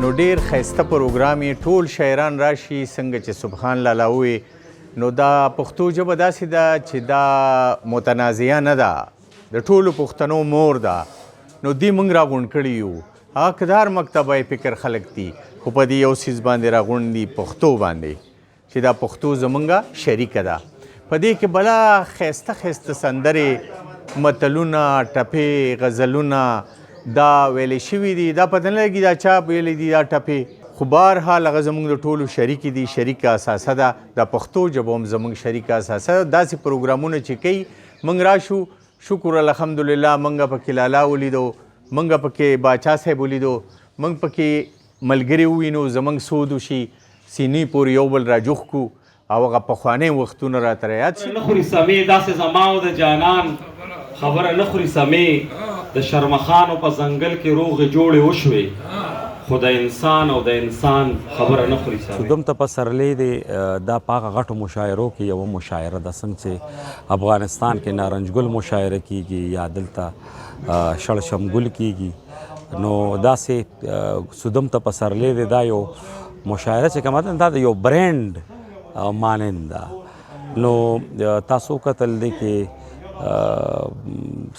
نو ډیر ښایسته پروګرام یې ټول شاعران راشي څنګه چې سبحان لالا ووایي نو دا پښتو ژبه داسې ده چې دا متنازعه نه ده د ټولو پښتنو مور ده نو دې موږ راغونډ کړي یو هغه کدار مکتبه فکر خلک دي خو په دې یو څیز باندې راغونډ دي پښتو باندې چې دا پښتو زمونږه شریکه ده په دې کې بلا ښایسته ښایسته سندرې متلونه ټپې غزلونه دا ویلې شوي دي دا پته نه لګي دا چا ویلې دي دا ټپې خو بهرحال هغه زموږ د ټولو شریکې دي شریکه اثاثه ده د پښتو ژبه هم زموږ شریکه اثاثه ده داسې پروګرامونه چې کوي موږ راشو شکر الحمدلله موږ پکې لالا ولیدو موږ پکې باچا صاحب ولیدو موږ پکې ملګري ووینو زموږ سود وشي سینې پورې یو بل راجوخ کړو او هغه پخواني وختونه راته یاد شي نه خوري سمې داسې زما او د جانان خبره نه خوري سمې د شرمخانو په ځنګل کې روغې جوړې وشوې خو د انسان او د انسان خبره نه خوري سمې سودم ته پسرلی دی دا پاغه غټو مشاعرو کې یوه مشاعره ده څنګه چې افغانستان کې نارنج ګل مشاعره کیږي یا دلته شړشم ګل کیږي نو داسې سودم ته پسرلی دی دا یو مشاعره چې کومه ده دا د یو برانډ مانند ده نو تاسو کتل دی کې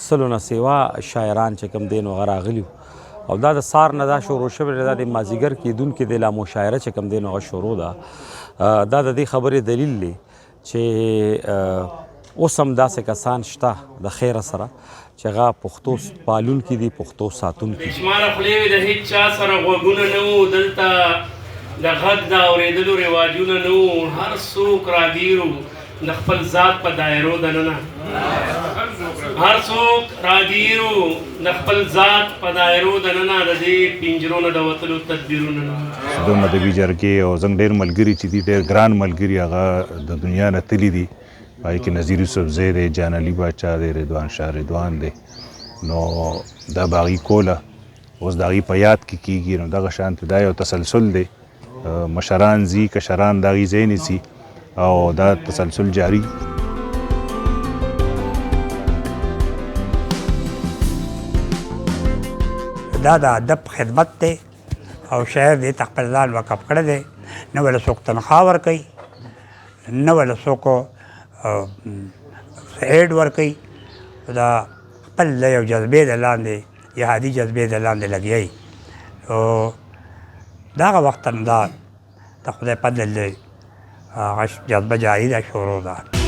سلو نه سیوا شاعران چې کوم دی نو هغه راغلي او دا د سار نه دا شروع شوې ده دا د مازدیګر کېدونکې دی لا مشاعره چې کوم دی نو هغه شروع ده دا د دې خبرې دلیل دی چې اوس هم داسې کسان شته د خیره سره چې هغه پښتو پالونکي دي پښتو ساتونکي شماره خولې وې د هېڅ چا سره غوږونه نه وو دلته د غږ د اورېدلو رواجونه نه وو هر څوک راګیر وو د خپل ذات په دایرو دننه هر څوک راګیر وو د خپل ذات په دایرو دننه د دې پنجرو نه د وتلو تدبیرونه نه د مدبي جرګې او زموږ ډېر ملګري چې دي ډېر ګران ملګري هغه د دنیا نه تللي دي پای کې نظیر یوسفزی دی جان علي باچا دی رضوان شاه رضوان دی نو دا باغي کوله اوس د هغې په یاد کې کیږي نو دغه شانته دا یو تسلسل دی مشران ځي کشران د هغې ځای نیسي او دا تسلسل جاری دا د ادب خدمت دی او شاعر دې ته خپل ځان وقف کړی دی نه ورله څوک تنخوا ورکوي نه ورله څوک ایډ ورکوي دا خپل د یو جذبې د لاندې جهادي جذبې د لاندې لګیایي او دغه وخت هم دا د خدای فضل دی هغه جذبه جاري ده شروع ده